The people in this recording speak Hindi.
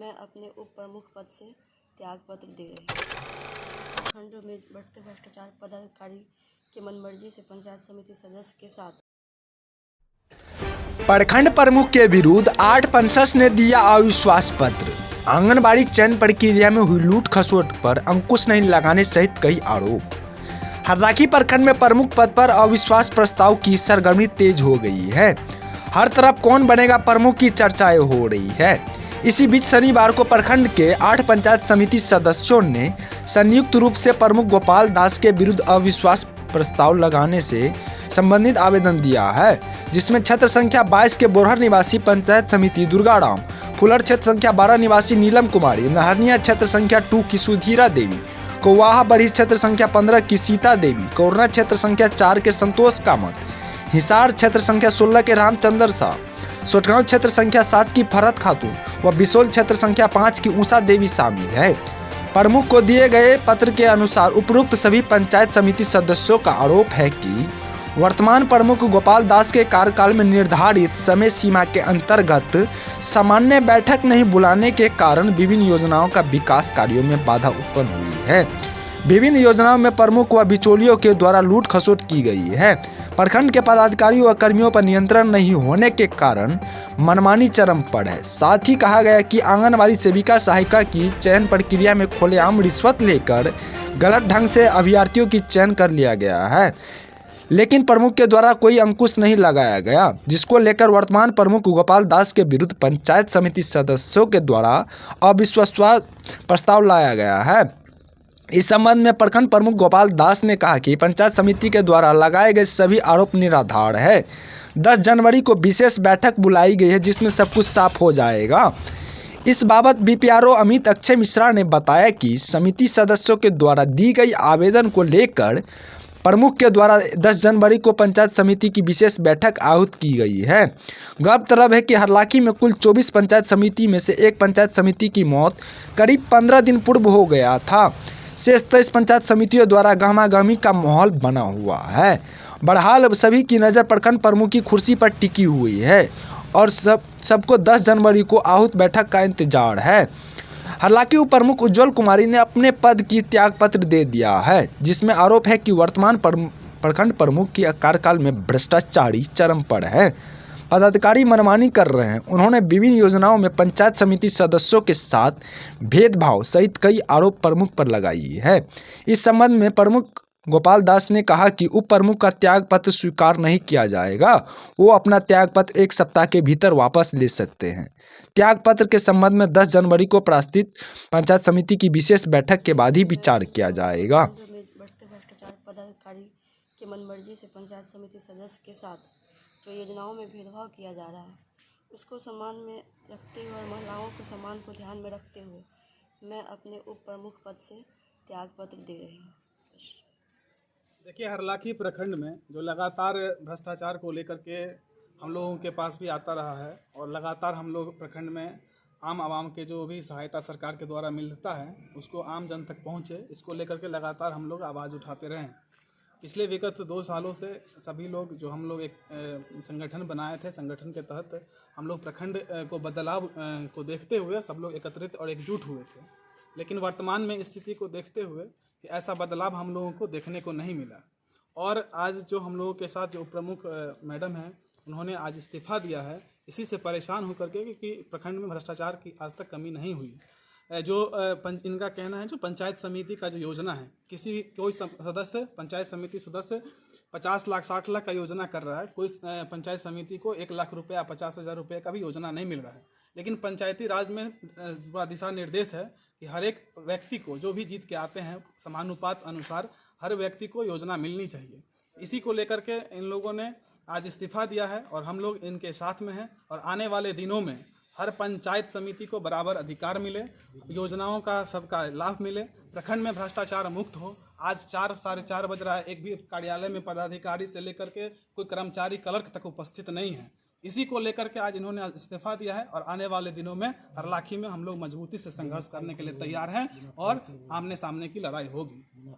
मैं अपने उप प्रमुख पद से त्यागपत्र दे रही हूँ। प्रखंड में बढ़ते भ्रष्टाचार, पदाधिकारी के मनमर्जी से पंचायत समिति सदस्य के साथ प्रखंड प्रमुख के विरुद्ध 8 पंचायत ने दिया अविश्वास पत्र। आंगनबाड़ी चयन प्रक्रिया में हुई लूट खसोट पर अंकुश नहीं लगाने सहित कई आरोप। हरलाखी प्रखंड में प्रमुख पद पर अविश्वास प्रस्ताव की सरगर्मी तेज हो गई है। हर तरफ कौन बनेगा प्रमुख की चर्चाएं हो रही है। इसी बीच शनिवार को प्रखंड के 8 पंचायत समिति सदस्यों ने संयुक्त रूप से प्रमुख गोपाल दास के विरुद्ध अविश्वास प्रस्ताव लगाने से संबंधित आवेदन दिया है, जिसमें क्षेत्र संख्या 22 के बोरहर निवासी पंचायत समिति दुर्गाराम, फुलर क्षेत्र संख्या 12 निवासी नीलम कुमारी, नहरनिया क्षेत्र संख्या 2 की सुधीरा देवी, कोवाहा बड़ी क्षेत्र संख्या 15 की सीता देवी, कोरना क्षेत्र संख्या 4 के संतोष कामत, हिसार क्षेत्र संख्या 16 के रामचंद्र शाह, सोटगांव क्षेत्र संख्या 7 की फरहत खातून व बिसोल क्षेत्र संख्या 5 की उषा देवी शामिल है। प्रमुख को दिए गए पत्र के अनुसार उपरोक्त सभी पंचायत समिति सदस्यों का आरोप है कि वर्तमान प्रमुख गोपाल दास के कार्यकाल में निर्धारित समय सीमा के अंतर्गत सामान्य बैठक नहीं बुलाने के कारण विभिन्न योजनाओं का विकास कार्यों में बाधा उत्पन्न हुई है। विभिन्न योजनाओं में प्रमुख व बिचौलियों के द्वारा लूट खसोट की गई है। प्रखंड के पदाधिकारियों व कर्मियों पर नियंत्रण नहीं होने के कारण मनमानी चरम पर है। साथ ही कहा गया कि आंगनबाड़ी सेविका सहायिका की चयन प्रक्रिया में खुलेआम रिश्वत लेकर गलत ढंग से अभ्यर्थियों की चयन कर लिया गया है, लेकिन प्रमुख के द्वारा कोई अंकुश नहीं लगाया गया, जिसको लेकर वर्तमान प्रमुख गोपाल दास के विरुद्ध पंचायत समिति सदस्यों के द्वारा अविश्वास प्रस्ताव लाया गया है। इस संबंध में प्रखंड प्रमुख गोपाल दास ने कहा कि पंचायत समिति के द्वारा लगाए गए सभी आरोप निराधार है। 10 जनवरी को विशेष बैठक बुलाई गई है, जिसमें सब कुछ साफ हो जाएगा। इस बाबत बीपीआरओ अमित अक्षय मिश्रा ने बताया कि समिति सदस्यों के द्वारा दी गई आवेदन को लेकर प्रमुख के द्वारा 10 जनवरी को पंचायत समिति की विशेष बैठक आहूत की गई है। गौरतलब है कि हरलाखी में कुल 24 पंचायत समिति में से एक पंचायत समिति की मौत करीब 15 दिन पूर्व हो गया था। शेष 23 पंचायत समितियों द्वारा गहमागहमी का माहौल बना हुआ है। बहरहाल सभी की नज़र प्रखंड प्रमुख की कुर्सी पर टिकी हुई है और सबको 10 जनवरी को आहूत बैठक का इंतजार है। हालांकि उप प्रमुख उज्ज्वल कुमारी ने अपने पद की त्यागपत्र दे दिया है, जिसमें आरोप है कि वर्तमान प्रखंड प्रमुख की कार्यकाल में भ्रष्टाचारी चरम पर है। पदाधिकारी मनमानी कर रहे हैं। उन्होंने विभिन्न योजनाओं में पंचायत समिति सदस्यों के साथ भेदभाव सहित कई आरोप प्रमुख पर लगाई है। इस संबंध में प्रमुख गोपाल दास ने कहा कि उप प्रमुख का त्यागपत्र स्वीकार नहीं किया जाएगा। वो अपना त्यागपत्र 1 सप्ताह के भीतर वापस ले सकते हैं। त्यागपत्र के संबंध में 10 जनवरी को प्रस्तावित पंचायत समिति की विशेष बैठक के बाद ही विचार किया जाएगा। बढ़ते भ्रष्टाचार, पदाधिकारी के मनमर्जी से पंचायत समिति सदस्य के साथ जो योजनाओं में भेदभाव किया जा रहा है, उसको सम्मान में रखते हुए और महिलाओं के सम्मान को ध्यान में रखते हुए मैं अपने उप प्रमुख पद से त्यागपत्र दे रही हूँ। देखिए, हरलाखी प्रखंड में जो लगातार भ्रष्टाचार को लेकर के हम लोगों के पास भी आता रहा है और लगातार हम लोग प्रखंड में आम आवाम के जो भी सहायता सरकार के द्वारा मिलता है उसको आम जन तक पहुँचे, इसको लेकर के लगातार हम लोग आवाज़ उठाते रहे। पिछले विगत 2 सालों से सभी लोग जो हम लोग एक संगठन बनाए थे, संगठन के तहत हम लोग प्रखंड को बदलाव को देखते हुए सब लोग एकत्रित और एकजुट हुए थे। लेकिन वर्तमान में स्थिति को देखते हुए कि ऐसा बदलाव हम लोगों को देखने को नहीं मिला और आज जो हम लोगों के साथ जो प्रमुख मैडम हैं, उन्होंने आज इस्तीफ़ा दिया है। इसी से परेशान होकर के कि प्रखंड में भ्रष्टाचार की आज तक कमी नहीं हुई। जो इनका कहना है जो पंचायत समिति का जो योजना है, कोई सदस्य पंचायत समिति सदस्य 50 लाख 60 लाख का योजना कर रहा है, कोई पंचायत समिति को 1 लाख रुपया 50,000 रुपये का भी योजना नहीं मिल रहा है। लेकिन पंचायती राज में दिशा निर्देश है कि हर एक व्यक्ति को जो भी जीत के आते हैं समानुपात अनुसार हर व्यक्ति को योजना मिलनी चाहिए। इसी को लेकर के इन लोगों ने आज इस्तीफ़ा दिया है और हम लोग इनके साथ में हैं और आने वाले दिनों में हर पंचायत समिति को बराबर अधिकार मिले, योजनाओं का सबका लाभ मिले, प्रखंड में भ्रष्टाचार मुक्त हो। आज 4 साढ़े 4 बज रहा है, एक भी कार्यालय में पदाधिकारी से लेकर के कोई कर्मचारी क्लर्क तक उपस्थित नहीं है। इसी को लेकर के आज इन्होंने इस्तीफा दिया है और आने वाले दिनों में हरलाखी में हम लोग मजबूती से संघर्ष करने के लिए तैयार हैं और आमने सामने की लड़ाई होगी।